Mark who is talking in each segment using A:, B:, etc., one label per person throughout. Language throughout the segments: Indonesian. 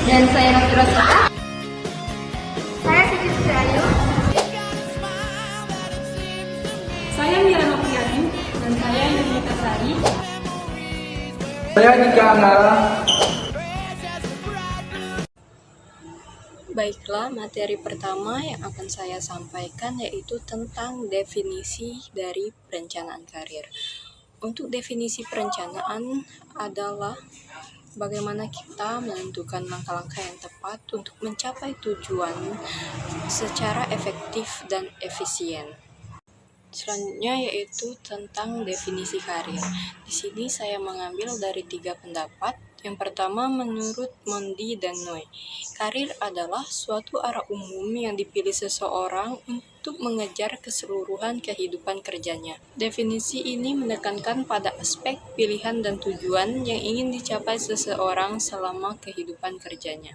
A: Dan saya Nafira Sita. Saya Siti Sutrayu.
B: Saya Mira Nopriani. Dan saya Yunita Sari.
C: Saya Dika Anggara.
D: Baiklah, materi pertama yang akan saya sampaikan yaitu tentang definisi dari perencanaan karir. Untuk definisi perencanaan adalah bagaimana kita menentukan langkah-langkah yang tepat untuk mencapai tujuan secara efektif dan efisien. Selanjutnya yaitu tentang definisi karir. Di sini saya mengambil dari 3 pendapat. Yang pertama, menurut Mondi dan Noy, karir adalah suatu arah umum yang dipilih seseorang untuk mengejar keseluruhan kehidupan kerjanya. Definisi ini menekankan pada aspek pilihan dan tujuan yang ingin dicapai seseorang selama kehidupan kerjanya.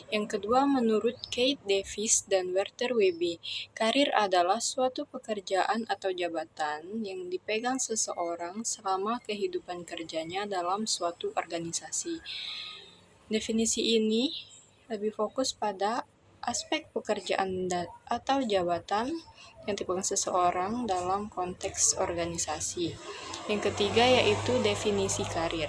D: Yang kedua, menurut Kate Davis dan Walter Webbe, karir adalah suatu pekerjaan atau jabatan yang dipegang seseorang selama kehidupan kerjanya dalam suatu organisasi. Definisi ini lebih fokus pada aspek pekerjaan atau jabatan yang dipegang seseorang dalam konteks organisasi. Yang ketiga yaitu definisi karir.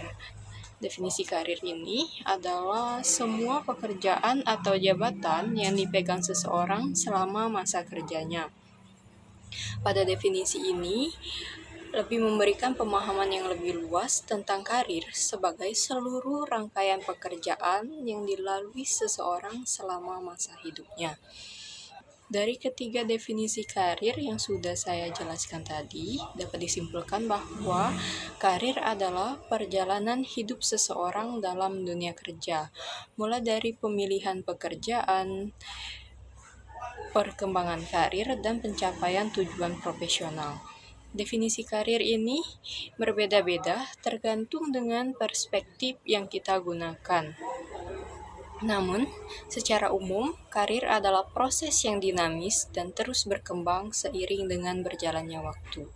D: Definisi karir ini adalah semua pekerjaan atau jabatan yang dipegang seseorang selama masa kerjanya. Pada definisi ini, lebih memberikan pemahaman yang lebih luas tentang karir sebagai seluruh rangkaian pekerjaan yang dilalui seseorang selama masa hidupnya. Dari ketiga definisi karir yang sudah saya jelaskan tadi, dapat disimpulkan bahwa karir adalah perjalanan hidup seseorang dalam dunia kerja, mulai dari pemilihan pekerjaan, perkembangan karir, dan pencapaian tujuan profesional. Definisi karir ini berbeda-beda tergantung dengan perspektif yang kita gunakan. Namun, secara umum, karir adalah proses yang dinamis dan terus berkembang seiring dengan berjalannya waktu.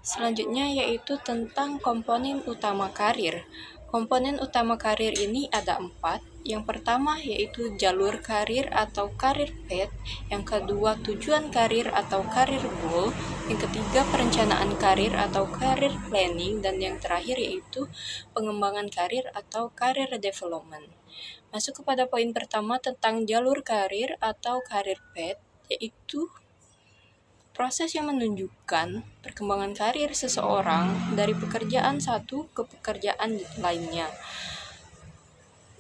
D: Selanjutnya yaitu tentang komponen utama karir. Komponen utama karir ini ada 4. Yang pertama yaitu jalur karir atau karir path. Yang kedua tujuan karir atau karir goal. Yang ketiga perencanaan karir atau karir planning. Dan yang terakhir yaitu pengembangan karir atau karir development. Masuk kepada poin pertama tentang jalur karir atau karir path, yaitu proses yang menunjukkan perkembangan karir seseorang dari pekerjaan satu ke pekerjaan lainnya.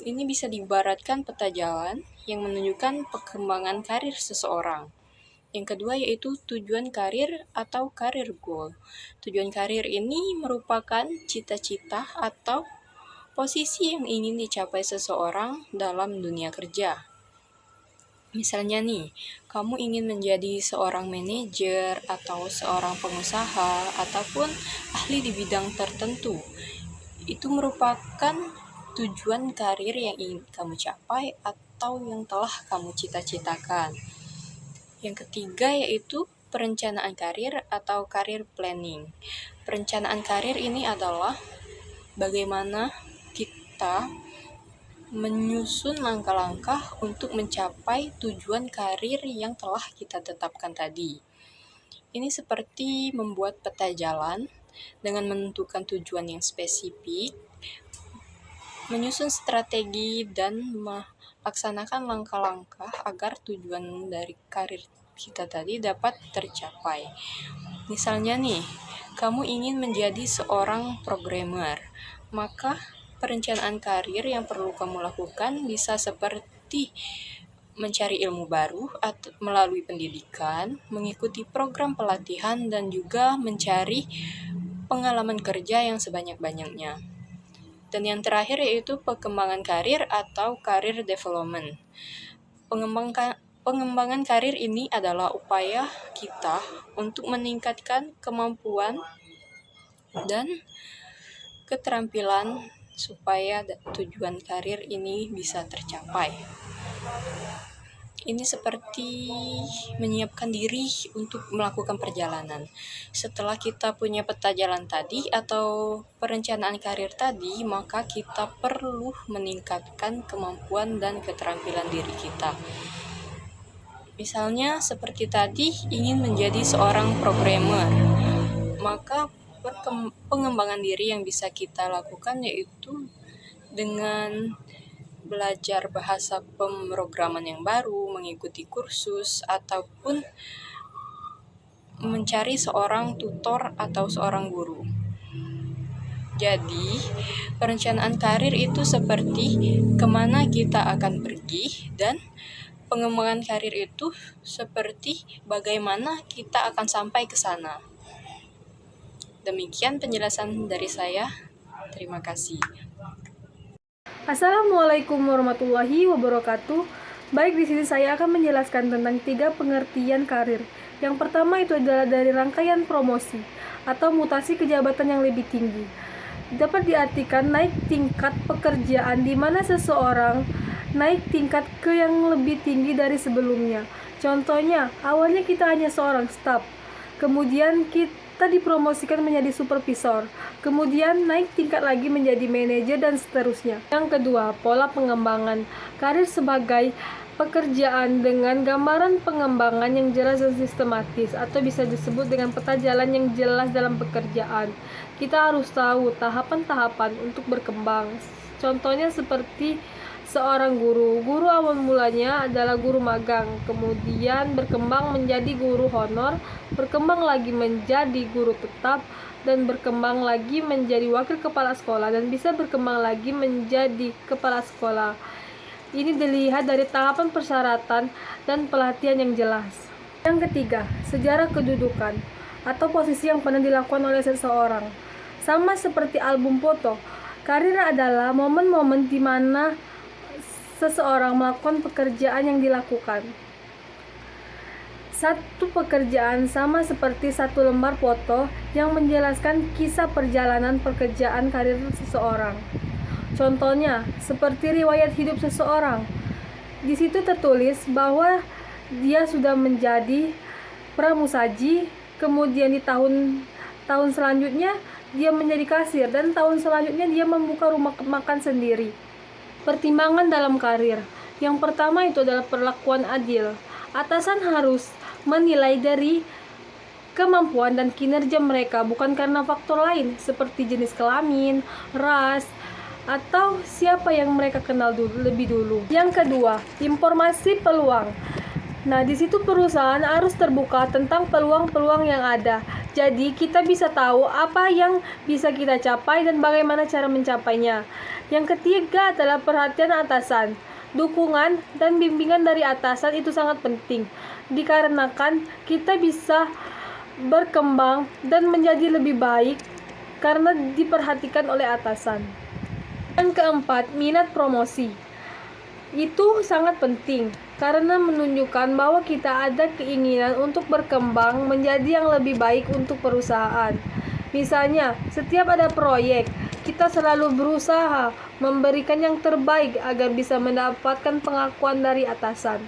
D: Ini bisa diibaratkan peta jalan yang menunjukkan perkembangan karir seseorang. Yang kedua yaitu tujuan karir atau karir goal. Tujuan karir ini merupakan cita-cita atau posisi yang ingin dicapai seseorang dalam dunia kerja. Misalnya nih, kamu ingin menjadi seorang manajer atau seorang pengusaha ataupun ahli di bidang tertentu. Itu merupakan tujuan karir yang ingin kamu capai atau yang telah kamu cita-citakan. Yang ketiga yaitu perencanaan karir atau karir planning. Perencanaan karir ini adalah bagaimana kita menyusun langkah-langkah untuk mencapai tujuan karir yang telah kita tetapkan tadi. Ini seperti membuat peta jalan dengan menentukan tujuan yang spesifik, menyusun strategi, dan melaksanakan langkah-langkah agar tujuan dari karir kita tadi dapat tercapai. Misalnya nih, kamu ingin menjadi seorang programmer, maka perencanaan karir yang perlu kamu lakukan bisa seperti mencari ilmu baru atau melalui pendidikan, mengikuti program pelatihan, dan juga mencari pengalaman kerja yang sebanyak-banyaknya. Dan yang terakhir yaitu pengembangan karir atau karir development. Pengembangan karir ini adalah upaya kita untuk meningkatkan kemampuan dan keterampilan supaya tujuan karir ini bisa tercapai. Ini seperti menyiapkan diri untuk melakukan perjalanan. Setelah kita punya peta jalan tadi atau perencanaan karir tadi, maka kita perlu meningkatkan kemampuan dan keterampilan diri kita. Misalnya seperti tadi ingin menjadi seorang programmer, maka pengembangan diri yang bisa kita lakukan yaitu dengan belajar bahasa pemrograman yang baru, mengikuti kursus, ataupun mencari seorang tutor atau seorang guru. Jadi, perencanaan karir itu seperti kemana kita akan pergi, dan pengembangan karir itu seperti bagaimana kita akan sampai ke sana. Demikian penjelasan dari saya. Terima kasih.
A: Assalamualaikum warahmatullahi wabarakatuh. Baik, di sini saya akan menjelaskan tentang 3 pengertian karir. Yang pertama itu adalah dari rangkaian promosi atau mutasi ke jabatan yang lebih tinggi. Dapat diartikan naik tingkat pekerjaan di mana seseorang naik tingkat ke yang lebih tinggi dari sebelumnya. Contohnya, awalnya kita hanya seorang staf, kemudian kita dipromosikan menjadi supervisor, kemudian naik tingkat lagi menjadi manajer, dan seterusnya. Yang kedua, pola pengembangan karir sebagai pekerjaan dengan gambaran pengembangan yang jelas dan sistematis, atau bisa disebut dengan peta jalan yang jelas dalam pekerjaan. Kita harus tahu tahapan-tahapan untuk berkembang. Contohnya seperti seorang guru. Guru awal mulanya adalah guru magang, kemudian berkembang menjadi guru honor, berkembang lagi menjadi guru tetap, dan berkembang lagi menjadi wakil kepala sekolah, dan bisa berkembang lagi menjadi kepala sekolah. Ini dilihat dari tahapan persyaratan dan pelatihan yang jelas. Yang ketiga, sejarah kedudukan atau posisi yang pernah dilakukan oleh seseorang. Sama seperti album foto, karir adalah momen-momen di mana seseorang melakukan pekerjaan yang dilakukan. Satu pekerjaan sama seperti satu lembar foto yang menjelaskan kisah perjalanan pekerjaan karir seseorang. Contohnya, seperti riwayat hidup seseorang. Di situ tertulis bahwa dia sudah menjadi pramusaji, kemudian di tahun selanjutnya dia menjadi kasir, dan tahun selanjutnya dia membuka rumah makan sendiri. Pertimbangan dalam karir. Yang pertama itu adalah perlakuan adil. Atasan harus menilai dari kemampuan dan kinerja mereka, bukan karena faktor lain seperti jenis kelamin, ras, atau siapa yang mereka kenal lebih dulu. Yang kedua, informasi peluang. Nah, di situ perusahaan harus terbuka tentang peluang-peluang yang ada. Jadi, kita bisa tahu apa yang bisa kita capai dan bagaimana cara mencapainya. Yang ketiga adalah perhatian atasan. Dukungan dan bimbingan dari atasan itu sangat penting, dikarenakan kita bisa berkembang dan menjadi lebih baik karena diperhatikan oleh atasan. Yang keempat, minat promosi. Itu sangat penting karena menunjukkan bahwa kita ada keinginan untuk berkembang menjadi yang lebih baik untuk perusahaan. Misalnya, setiap ada proyek, kita selalu berusaha memberikan yang terbaik agar bisa mendapatkan pengakuan dari atasan.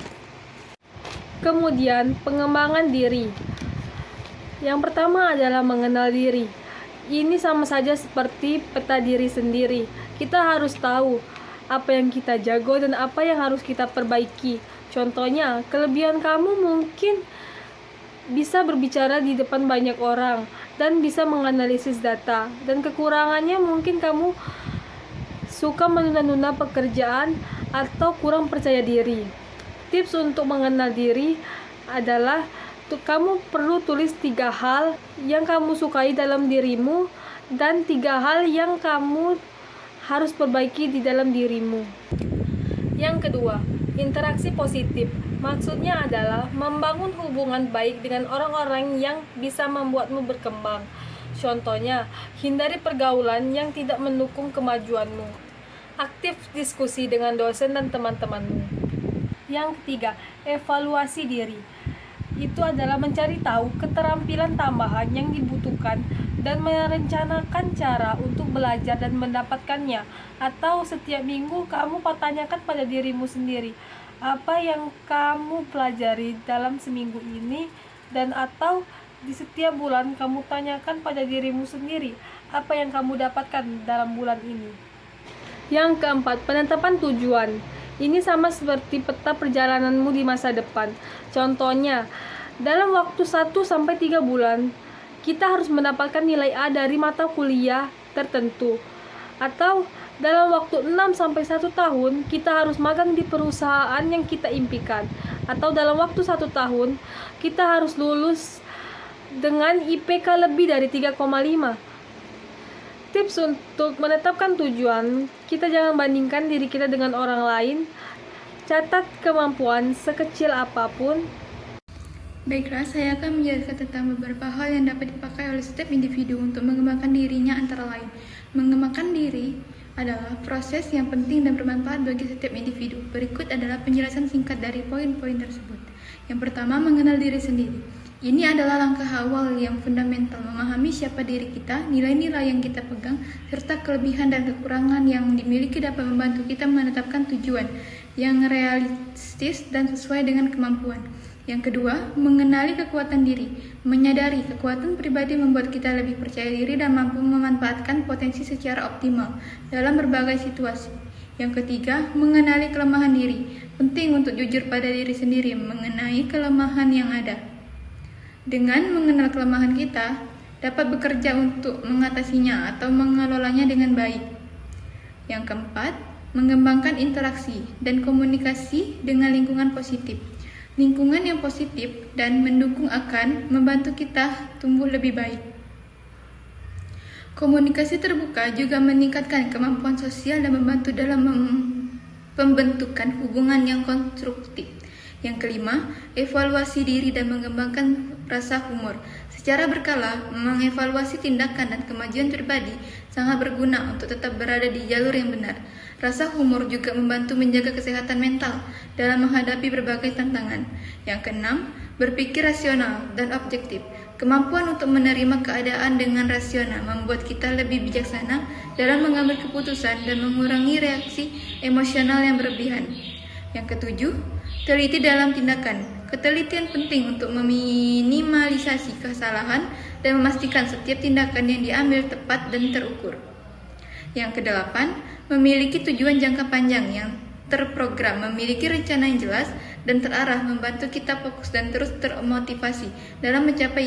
A: Kemudian, pengembangan diri. Yang pertama adalah mengenal diri. Ini sama saja seperti peta diri sendiri. Kita harus tahu apa yang kita jago dan apa yang harus kita perbaiki. Contohnya, kelebihan kamu mungkin bisa berbicara di depan banyak orang dan bisa menganalisis data, dan kekurangannya mungkin kamu suka menunda-nunda pekerjaan atau kurang percaya diri. Tips untuk mengenal diri adalah kamu perlu tulis 3 hal yang kamu sukai dalam dirimu dan 3 hal yang kamu harus perbaiki di dalam dirimu. Yang kedua, interaksi positif. Maksudnya adalah membangun hubungan baik dengan orang-orang yang bisa membuatmu berkembang. Contohnya, hindari pergaulan yang tidak mendukung kemajuanmu. Aktif diskusi dengan dosen dan teman-temanmu. Yang ketiga, evaluasi diri. Itu adalah mencari tahu keterampilan tambahan yang dibutuhkan dan merencanakan cara untuk belajar dan mendapatkannya. Atau setiap minggu kamu pertanyakan pada dirimu sendiri, apa yang kamu pelajari dalam seminggu ini, dan atau di setiap bulan kamu tanyakan pada dirimu sendiri apa yang kamu dapatkan dalam bulan ini. Yang keempat, penetapan tujuan. Ini sama seperti peta perjalananmu di masa depan. Contohnya, dalam waktu 1-3 bulan, kita harus mendapatkan nilai A dari mata kuliah tertentu. Atau dalam waktu 6-1 tahun, kita harus magang di perusahaan yang kita impikan. Atau dalam waktu 1 tahun, kita harus lulus dengan IPK lebih dari 3,5. Tips untuk menetapkan tujuan, kita jangan bandingkan diri kita dengan orang lain. Catat kemampuan sekecil apapun.
E: Baiklah, saya akan menjelaskan tentang beberapa hal yang dapat dipakai oleh setiap individu untuk mengembangkan dirinya, antara lain. Mengembangkan diri adalah proses yang penting dan bermanfaat bagi setiap individu. Berikut adalah penjelasan singkat dari poin-poin tersebut. Yang pertama, mengenal diri sendiri. Ini adalah langkah awal yang fundamental, memahami siapa diri kita, nilai-nilai yang kita pegang, serta kelebihan dan kekurangan yang dimiliki dapat membantu kita menetapkan tujuan yang realistis dan sesuai dengan kemampuan. Yang kedua, mengenali kekuatan diri. Menyadari kekuatan pribadi membuat kita lebih percaya diri dan mampu memanfaatkan potensi secara optimal dalam berbagai situasi. Yang ketiga, mengenali kelemahan diri. Penting untuk jujur pada diri sendiri mengenai kelemahan yang ada. Dengan mengenal kelemahan kita, dapat bekerja untuk mengatasinya atau mengelolanya dengan baik. Yang keempat, mengembangkan interaksi dan komunikasi dengan lingkungan positif. Lingkungan yang positif dan mendukung akan membantu kita tumbuh lebih baik. Komunikasi terbuka juga meningkatkan kemampuan sosial dan membantu dalam pembentukan hubungan yang konstruktif. Yang kelima, evaluasi diri dan mengembangkan rasa humor. Secara berkala, mengevaluasi tindakan dan kemajuan pribadi sangat berguna untuk tetap berada di jalur yang benar. Rasa humor juga membantu menjaga kesehatan mental dalam menghadapi berbagai tantangan. Yang keenam, berpikir rasional dan objektif. Kemampuan untuk menerima keadaan dengan rasional membuat kita lebih bijaksana dalam mengambil keputusan dan mengurangi reaksi emosional yang berlebihan. Yang ketujuh, teliti dalam tindakan. Ketelitian penting untuk meminimalisasi kesalahan dan memastikan setiap tindakan yang diambil tepat dan terukur. Yang kedelapan, memiliki tujuan jangka panjang yang terprogram, memiliki rencana yang jelas dan terarah, membantu kita fokus dan terus termotivasi dalam mencapai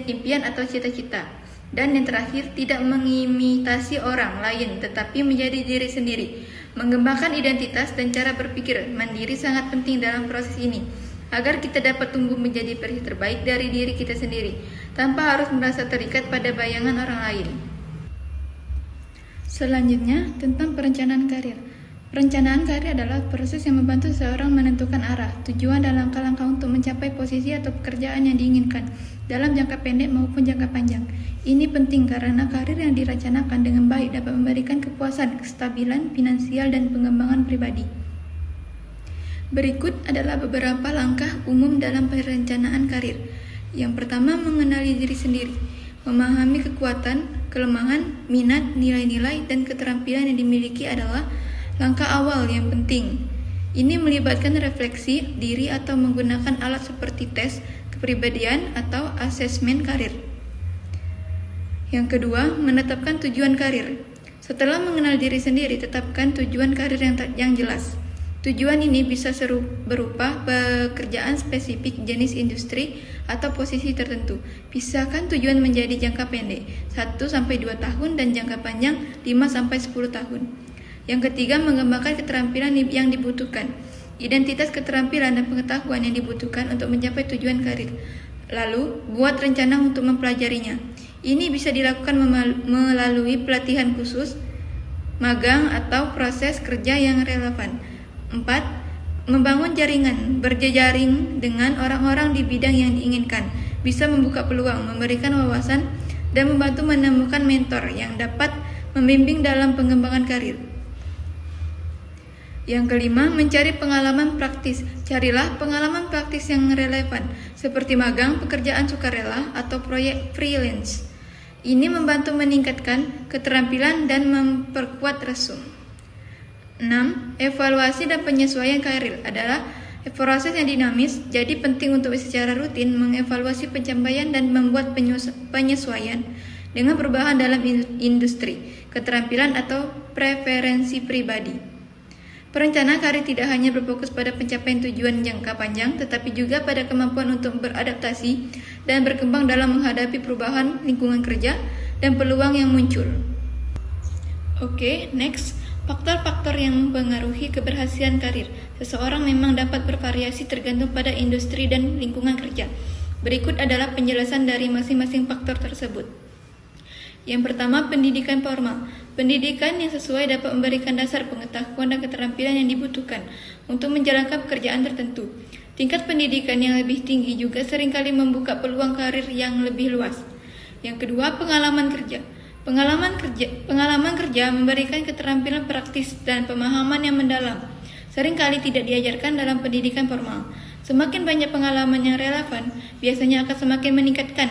E: impian atau cita-cita. Dan yang terakhir, tidak mengimitasi orang lain tetapi menjadi diri sendiri. Mengembangkan identitas dan cara berpikir mandiri sangat penting dalam proses ini, agar kita dapat tumbuh menjadi versi terbaik dari diri kita sendiri, tanpa harus merasa terikat pada bayangan orang lain. Selanjutnya, tentang perencanaan karir. Perencanaan karir adalah proses yang membantu seseorang menentukan arah, tujuan, dan langkah-langkah untuk mencapai posisi atau pekerjaan yang diinginkan dalam jangka pendek maupun jangka panjang. Ini penting karena karir yang direncanakan dengan baik dapat memberikan kepuasan, kestabilan finansial, dan pengembangan pribadi. Berikut adalah beberapa langkah umum dalam perencanaan karir. Yang pertama, mengenali diri sendiri. Memahami kekuatan, kelemahan, minat, nilai-nilai, dan keterampilan yang dimiliki adalah langkah awal yang penting. Ini melibatkan refleksi diri atau menggunakan alat seperti tes kepribadian atau asesmen karir. Yang kedua, menetapkan tujuan karir. Setelah mengenal diri sendiri, tetapkan tujuan karir yang jelas. Tujuan ini bisa berupa pekerjaan spesifik, jenis industri, atau posisi tertentu. Pisahkan tujuan menjadi jangka pendek, 1-2 tahun, dan jangka panjang, 5-10 tahun. Yang ketiga, mengembangkan keterampilan yang dibutuhkan. Identitas keterampilan dan pengetahuan yang dibutuhkan untuk mencapai tujuan karir. Lalu, buat rencana untuk mempelajarinya. Ini bisa dilakukan melalui pelatihan khusus, magang, atau proses kerja yang relevan. 4. Membangun jaringan. Berjejaring dengan orang-orang di bidang yang diinginkan bisa membuka peluang, memberikan wawasan, dan membantu menemukan mentor yang dapat membimbing dalam pengembangan karir. Yang kelima, mencari pengalaman praktis. Carilah pengalaman praktis yang relevan, seperti magang, pekerjaan sukarela, atau proyek freelance. Ini membantu meningkatkan keterampilan dan memperkuat resume. 6. Evaluasi dan penyesuaian karir adalah proses yang dinamis, jadi penting untuk secara rutin mengevaluasi pencapaian dan membuat penyesuaian dengan perubahan dalam industri, keterampilan atau preferensi pribadi. Perencana karir tidak hanya berfokus pada pencapaian tujuan jangka panjang, tetapi juga pada kemampuan untuk beradaptasi dan berkembang dalam menghadapi perubahan lingkungan kerja dan peluang yang muncul. Oke, next. Faktor-faktor yang mempengaruhi keberhasilan karir seseorang memang dapat bervariasi tergantung pada industri dan lingkungan kerja. Berikut adalah penjelasan dari masing-masing faktor tersebut. Yang pertama, pendidikan formal. Pendidikan yang sesuai dapat memberikan dasar pengetahuan dan keterampilan yang dibutuhkan untuk menjalankan pekerjaan tertentu. Tingkat pendidikan yang lebih tinggi juga seringkali membuka peluang karir yang lebih luas. Yang kedua, pengalaman kerja. Pengalaman kerja memberikan keterampilan praktis dan pemahaman yang mendalam. Seringkali tidak diajarkan dalam pendidikan formal. Semakin banyak pengalaman yang relevan, biasanya akan semakin meningkatkan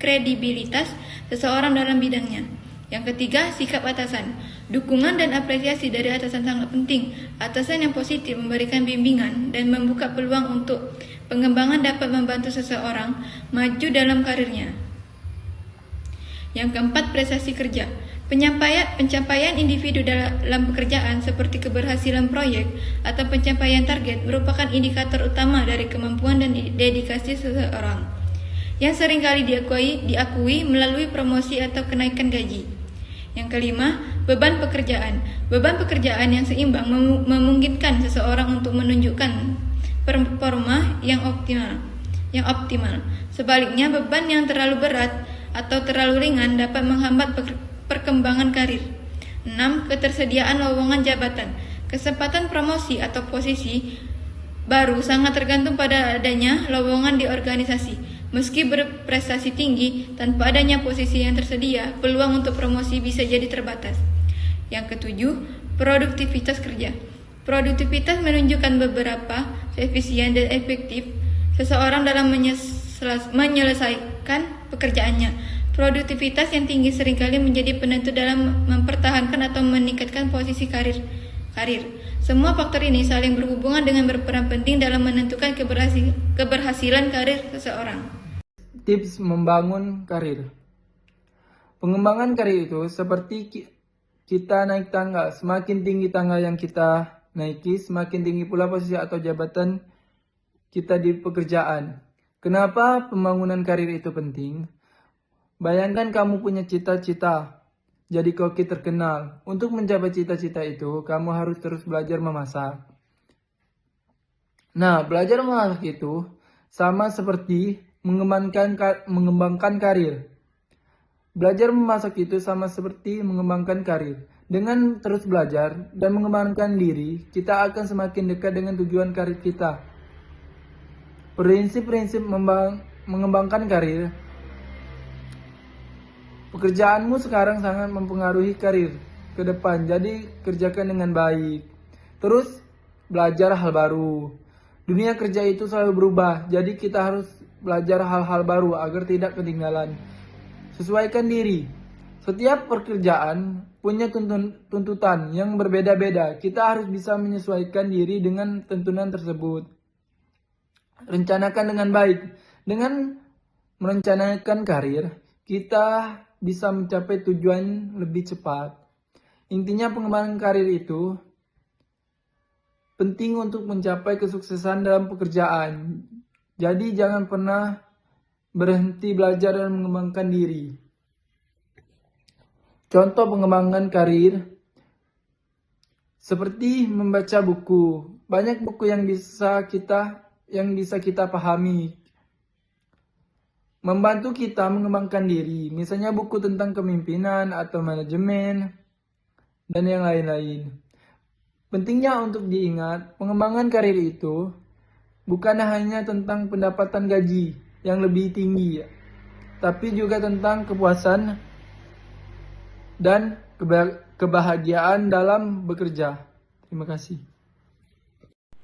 E: kredibilitas seseorang dalam bidangnya. Yang ketiga, sikap atasan. Dukungan dan apresiasi dari atasan sangat penting. Atasan yang positif memberikan bimbingan dan membuka peluang untuk pengembangan dapat membantu seseorang maju dalam karirnya. Yang keempat, prestasi kerja. Pencapaian individu dalam pekerjaan seperti keberhasilan proyek atau pencapaian target merupakan indikator utama dari kemampuan dan dedikasi seseorang yang seringkali diakui melalui promosi atau kenaikan gaji. Yang kelima, beban pekerjaan. Beban pekerjaan yang seimbang memungkinkan seseorang untuk menunjukkan performa yang optimal. Sebaliknya, beban yang terlalu berat atau terlalu ringan dapat menghambat perkembangan karir. 6. Ketersediaan lowongan jabatan. Kesempatan promosi atau posisi baru sangat tergantung pada adanya lowongan di organisasi. Meski berprestasi tinggi, tanpa adanya posisi yang tersedia, peluang untuk promosi bisa jadi terbatas. Yang ketujuh, produktivitas kerja. Produktivitas menunjukkan beberapa efisien dan efektif seseorang dalam menyelesaikan pekerjaannya. Produktivitas yang tinggi seringkali menjadi penentu dalam mempertahankan atau meningkatkan posisi karir. Semua faktor ini saling berhubungan dengan berperan penting dalam menentukan keberhasilan karir seseorang.
C: Tips membangun karir. Pengembangan karir itu seperti kita naik tangga. Semakin tinggi tangga yang kita naiki, semakin tinggi pula posisi atau jabatan kita di pekerjaan. Kenapa pembangunan karir itu penting? Bayangkan kamu punya cita-cita jadi koki terkenal. Untuk mencapai cita-cita itu, kamu harus terus belajar memasak. Nah, belajar memasak itu sama seperti mengembangkan karir. Belajar memasak itu sama seperti mengembangkan karir. Dengan terus belajar dan mengembangkan diri, kita akan semakin dekat dengan tujuan karir kita. Prinsip-prinsip mengembangkan karir. Pekerjaanmu sekarang sangat mempengaruhi karir ke depan, jadi kerjakan dengan baik. Terus belajar hal baru. Dunia kerja itu selalu berubah, jadi kita harus belajar hal-hal baru agar tidak ketinggalan. Sesuaikan diri. Setiap pekerjaan punya tuntutan yang berbeda-beda. Kita harus bisa menyesuaikan diri dengan tuntutan tersebut. Rencanakan dengan baik. Dengan merencanakan karir, kita bisa mencapai tujuan lebih cepat. Intinya pengembangan karir itu penting untuk mencapai kesuksesan dalam pekerjaan. Jadi jangan pernah berhenti belajar dan mengembangkan diri. Contoh pengembangan karir seperti membaca buku. Banyak buku yang bisa kita pahami. Membantu kita mengembangkan diri, misalnya buku tentang kepemimpinan atau manajemen, dan yang lain-lain. Pentingnya untuk diingat, pengembangan karir itu bukan hanya tentang pendapatan gaji yang lebih tinggi, tapi juga tentang kepuasan dan kebahagiaan dalam bekerja. Terima kasih.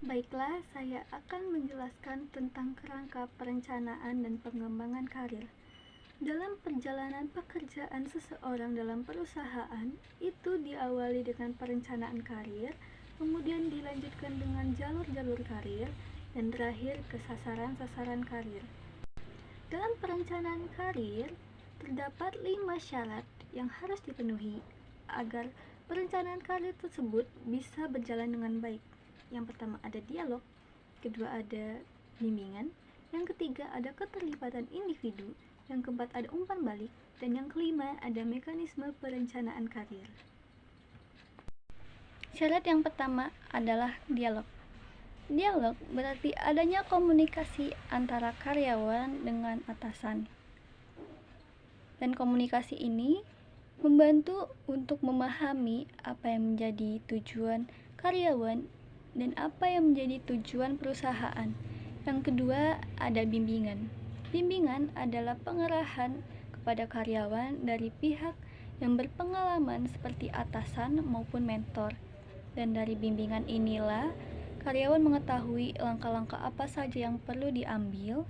A: Baiklah, saya akan menjelaskan tentang kerangka perencanaan dan pengembangan karir.
F: Dalam perjalanan pekerjaan seseorang dalam perusahaan, itu diawali dengan perencanaan karir, kemudian dilanjutkan dengan jalur-jalur karir, dan terakhir ke sasaran-sasaran karir. Dalam perencanaan karir, terdapat 5 syarat yang harus dipenuhi agar perencanaan karir tersebut bisa berjalan dengan baik. Yang pertama ada dialog, kedua ada bimbingan, yang ketiga ada keterlibatan individu, yang keempat ada umpan balik, dan yang kelima ada mekanisme perencanaan karir. Syarat yang pertama adalah dialog. Dialog berarti adanya komunikasi antara karyawan dengan atasan. Dan komunikasi ini membantu untuk memahami apa yang menjadi tujuan karyawan dan apa yang menjadi tujuan perusahaan. Yang kedua ada bimbingan. Bimbingan adalah pengarahan kepada karyawan dari pihak yang berpengalaman seperti atasan maupun mentor. Dan dari bimbingan inilah karyawan mengetahui langkah-langkah apa saja yang perlu diambil,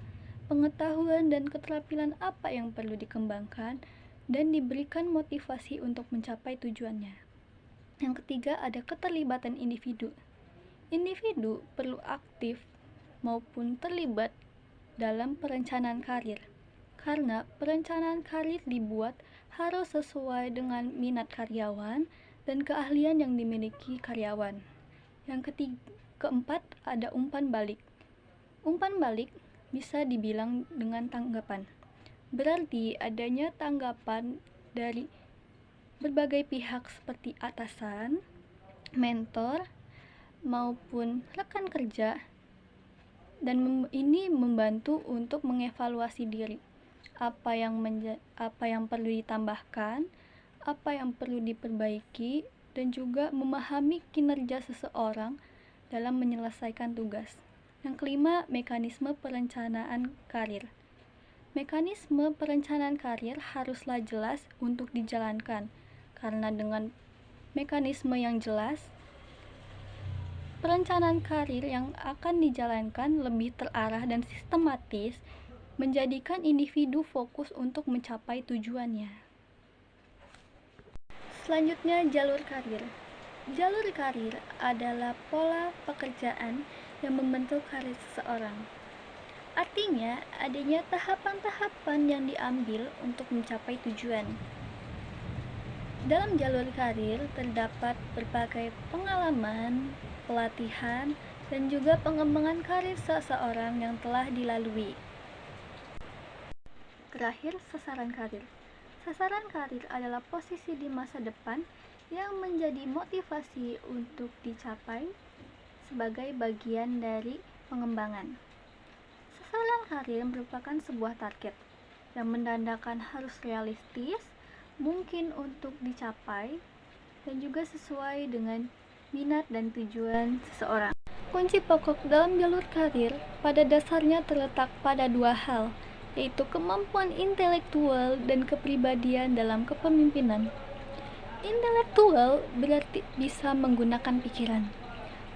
F: pengetahuan dan keterampilan apa yang perlu dikembangkan, dan diberikan motivasi untuk mencapai tujuannya. Yang ketiga ada keterlibatan individu. Individu perlu aktif maupun terlibat dalam perencanaan karir, karena perencanaan karir dibuat harus sesuai dengan minat karyawan dan keahlian yang dimiliki karyawan. Yang keempat ada umpan balik. Umpan balik bisa dibilang dengan tanggapan. Berarti adanya tanggapan dari berbagai pihak seperti atasan, mentor, maupun rekan kerja, dan ini membantu untuk mengevaluasi diri. Apa yang perlu ditambahkan, apa yang perlu diperbaiki, dan juga memahami kinerja seseorang dalam menyelesaikan tugas. Yang kelima, mekanisme perencanaan karir. Mekanisme perencanaan karir haruslah jelas untuk dijalankan, karena dengan mekanisme yang jelas, perencanaan karir yang akan dijalankan lebih terarah dan sistematis, menjadikan individu fokus untuk mencapai tujuannya. Selanjutnya, jalur karir. Jalur karir adalah pola pekerjaan yang membentuk karir seseorang. Artinya, adanya tahapan-tahapan yang diambil untuk mencapai tujuan. Dalam jalur karir terdapat berbagai pengalaman, pelatihan, dan juga pengembangan karir seseorang yang telah dilalui. Terakhir, sasaran karir. Sasaran karir adalah posisi di masa depan yang menjadi motivasi untuk dicapai sebagai bagian dari pengembangan. Sasaran karir merupakan sebuah target yang menandakan harus realistis, mungkin untuk dicapai, dan juga sesuai dengan minat dan tujuan seseorang. Kunci pokok dalam jalur karir pada dasarnya terletak pada dua hal, yaitu kemampuan intelektual dan kepribadian dalam kepemimpinan. Intelektual berarti bisa menggunakan pikiran.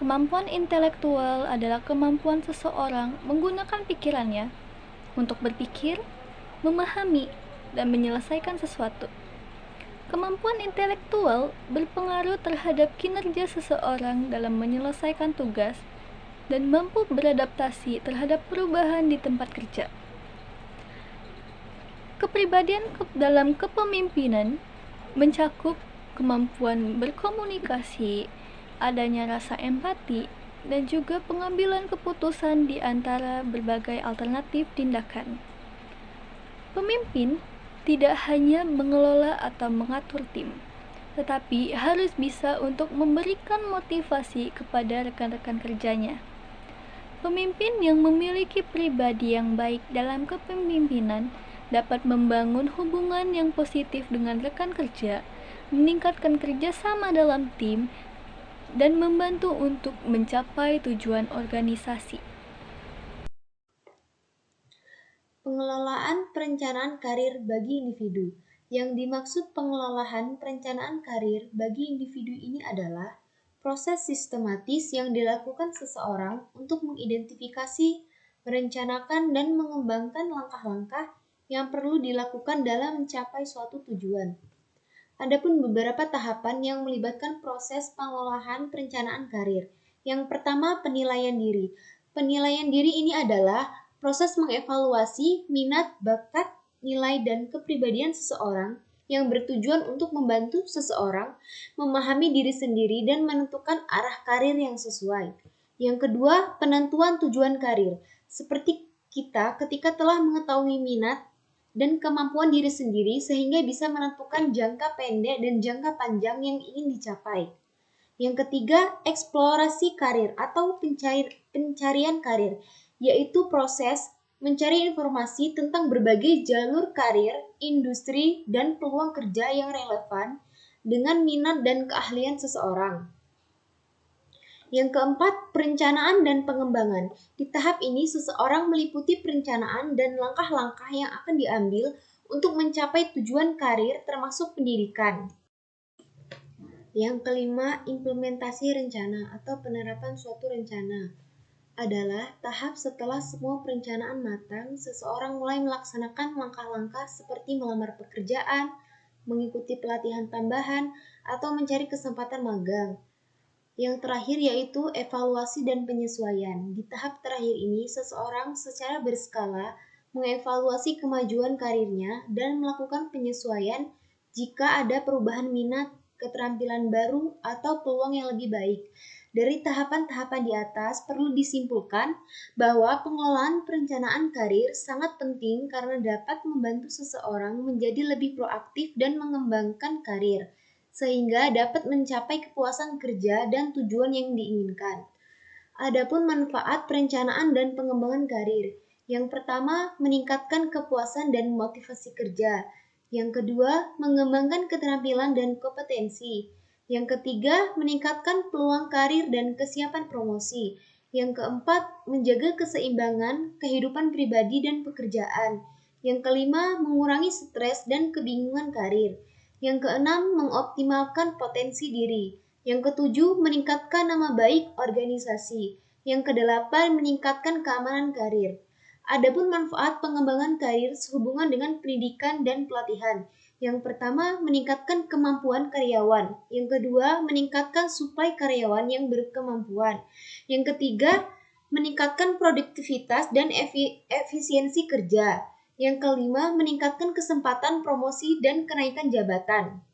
F: Kemampuan intelektual adalah kemampuan seseorang menggunakan pikirannya untuk berpikir, memahami, dan menyelesaikan sesuatu. Kemampuan intelektual berpengaruh terhadap kinerja seseorang dalam menyelesaikan tugas dan mampu beradaptasi terhadap perubahan di tempat kerja. Kepribadian dalam kepemimpinan mencakup kemampuan berkomunikasi, adanya rasa empati, dan juga pengambilan keputusan di antara berbagai alternatif tindakan. Pemimpin tidak hanya mengelola atau mengatur tim, tetapi harus bisa untuk memberikan motivasi kepada rekan-rekan kerjanya. Pemimpin yang memiliki pribadi yang baik dalam kepemimpinan dapat membangun hubungan yang positif dengan rekan kerja, meningkatkan kerjasama dalam tim, dan membantu untuk mencapai tujuan organisasi.
G: Pengelolaan perencanaan karir bagi individu. Yang dimaksud pengelolaan perencanaan karir bagi individu ini adalah proses sistematis yang dilakukan seseorang untuk mengidentifikasi, merencanakan, dan mengembangkan langkah-langkah yang perlu dilakukan dalam mencapai suatu tujuan. Adapun beberapa tahapan yang melibatkan proses pengolahan perencanaan karir. Yang pertama, penilaian diri. Penilaian diri ini adalah proses mengevaluasi minat, bakat, nilai, dan kepribadian seseorang yang bertujuan untuk membantu seseorang memahami diri sendiri dan menentukan arah karir yang sesuai. Yang kedua, penentuan tujuan karir. Seperti kita ketika telah mengetahui minat dan kemampuan diri sendiri sehingga bisa menentukan jangka pendek dan jangka panjang yang ingin dicapai. Yang ketiga, eksplorasi karir atau pencarian karir, yaitu proses mencari informasi tentang berbagai jalur karir, industri, dan peluang kerja yang relevan dengan minat dan keahlian seseorang. Yang keempat, perencanaan dan pengembangan. Di tahap ini, seseorang meliputi perencanaan dan langkah-langkah yang akan diambil untuk mencapai tujuan karir termasuk pendidikan. Yang kelima, implementasi rencana atau penerapan suatu rencana adalah tahap setelah semua perencanaan matang, seseorang mulai melaksanakan langkah-langkah seperti melamar pekerjaan, mengikuti pelatihan tambahan, atau mencari kesempatan magang. Yang terakhir yaitu evaluasi dan penyesuaian. Di tahap terakhir ini, seseorang secara berskala mengevaluasi kemajuan karirnya dan melakukan penyesuaian jika ada perubahan minat, keterampilan baru, atau peluang yang lebih baik. Dari tahapan-tahapan di atas, perlu disimpulkan bahwa pengelolaan perencanaan karir sangat penting karena dapat membantu seseorang menjadi lebih proaktif dan mengembangkan karir, sehingga dapat mencapai kepuasan kerja dan tujuan yang diinginkan. Adapun manfaat perencanaan dan pengembangan karir. Yang pertama, meningkatkan kepuasan dan motivasi kerja. Yang kedua, mengembangkan keterampilan dan kompetensi. Yang ketiga, meningkatkan peluang karir dan kesiapan promosi. Yang keempat, menjaga keseimbangan kehidupan pribadi dan pekerjaan. Yang kelima, mengurangi stres dan kebingungan karir. Yang keenam, mengoptimalkan potensi diri. Yang ketujuh, meningkatkan nama baik organisasi. Yang kedelapan, meningkatkan keamanan karir. Adapun manfaat pengembangan karir sehubungan dengan pendidikan dan pelatihan. Yang pertama, meningkatkan kemampuan karyawan. Yang kedua, meningkatkan suplai karyawan yang berkemampuan. Yang ketiga, meningkatkan produktivitas dan efisiensi kerja. Yang kelima, meningkatkan kesempatan promosi dan kenaikan jabatan.